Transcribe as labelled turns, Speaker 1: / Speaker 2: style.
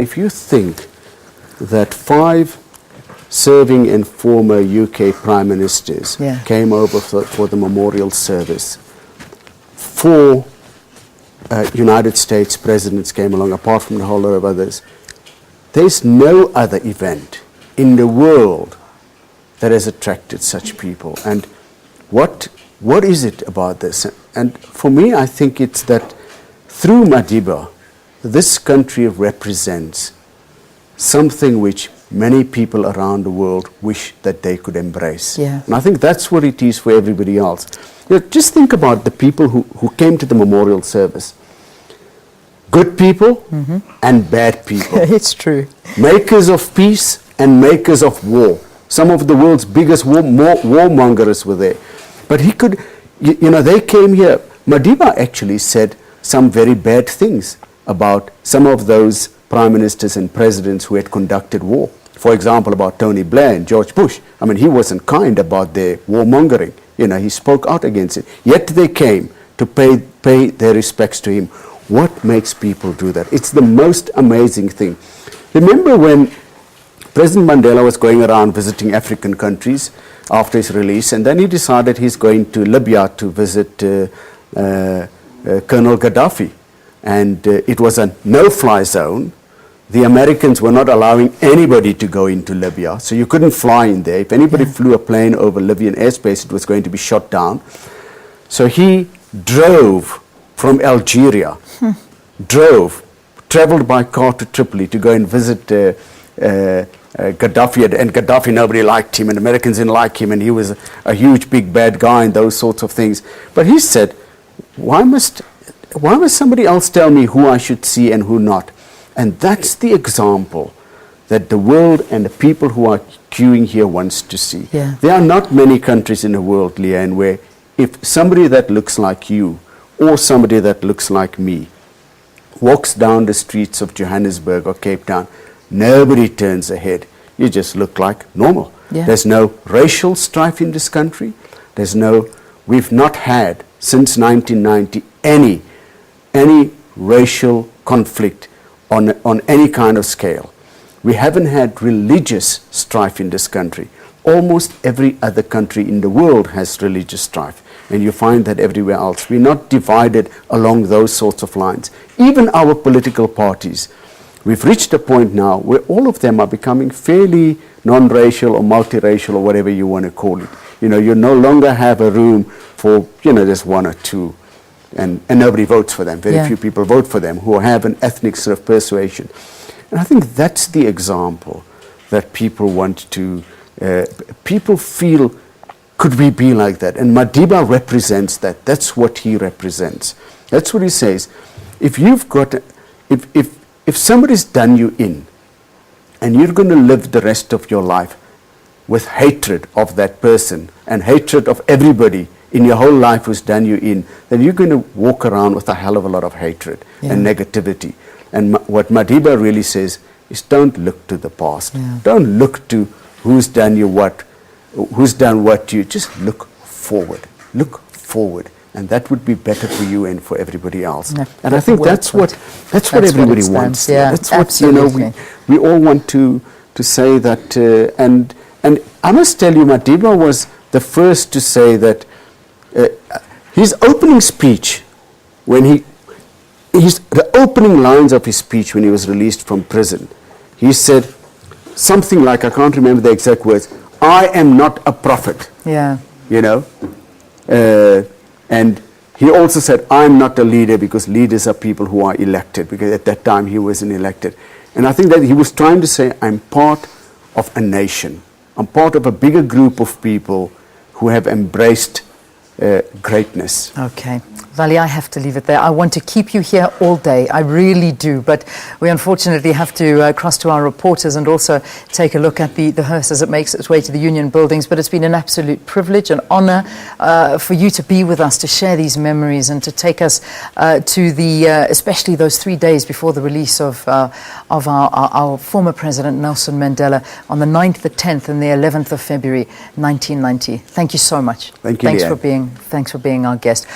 Speaker 1: If you think that 5 serving and former UK Prime Ministers came over for the memorial service, 4 United States presidents came along, apart from a whole lot of others, there's no other event in the world that has attracted such people. And what is it about this? And for me, I think it's that through Madiba, this country represents something which many people around the world wish that they could embrace. And I think that's what it is for everybody else. You know, just think about the people who came to the memorial service. Good people and bad people.
Speaker 2: It's true.
Speaker 1: Makers of peace and makers of war. Some of the world's biggest warmongers were there. But he could, you know, they came here. Madiba actually said some very bad things about some of those prime ministers and presidents who had conducted war. For example, about Tony Blair and George Bush. I mean, he wasn't kind about their warmongering. You know, he spoke out against it. Yet they came to pay their respects to him. What makes people do that? It's the most amazing thing. Remember when President Mandela was going around visiting African countries after his release, and then he decided he's going to Libya to visit Colonel Gaddafi. And it was a no-fly zone. The Americans were not allowing anybody to go into Libya, so you couldn't fly in there. If anybody flew a plane over Libyan airspace, it was going to be shot down. So he drove from Algeria, traveled by car to Tripoli to go and visit Gaddafi. And Gaddafi, nobody liked him, and Americans didn't like him, and he was a huge, big, bad guy and those sorts of things. But he said, why must somebody else tell me who I should see and who not? And that's the example that the world and the people who are queuing here wants to see. There are not many countries in the world, Leanne, where if somebody that looks like you or somebody that looks like me walks down the streets of Johannesburg or Cape Town, nobody turns a head. You just look like normal. There's no racial strife in this country. We've not had since 1990 any racial conflict on any kind of scale. We haven't had religious strife in this country. Almost every other country in the world has religious strife, and you find that everywhere else. We're not divided along those sorts of lines. Even our political parties, we've reached a point now where all of them are becoming fairly non-racial or multiracial or whatever you want to call it. You know, you no longer have a room for, you know, there's 1 or 2. And nobody votes for them. Very few people vote for them who have an ethnic sort of persuasion. And I think that's the example that people want to, people feel, could we be like that? And Madiba represents that. That's what he represents. That's what he says. If you've got, if somebody's done you in, and you're going to live the rest of your life with hatred of that person and hatred of everybody in your whole life who's done you in, then you're going to walk around with a hell of a lot of hatred and negativity. And what Madiba really says is, don't look to the past. Don't look to who's done you what, who's done what to you. Just look forward. Look forward. And that would be better for you and for everybody else. And I think that's what everybody wants. That's what, you know, we all want to say that. And I must tell you, Madiba was the first to say that his opening speech, the opening lines of his speech when he was released from prison, he said something like, I can't remember the exact words, I am not a prophet. You know? And he also said, I'm not a leader, because leaders are people who are elected, because at that time he wasn't elected. And I think that he was trying to say, I'm part of a nation. I'm part of a bigger group of people who have embraced greatness.
Speaker 2: Okay. Valli, I have to leave it there. I want to keep you here all day. I really do. But we unfortunately have to cross to our reporters and also take a look at the hearse as it makes its way to the Union buildings. But it's been an absolute privilege and honor for you to be with us, to share these memories and to take us to the, especially those 3 days before the release of our former president, Nelson Mandela, on the 9th, the 10th and the 11th of February, 1990. Thank you so much.
Speaker 1: Thank you,
Speaker 2: Thanks for being our guest.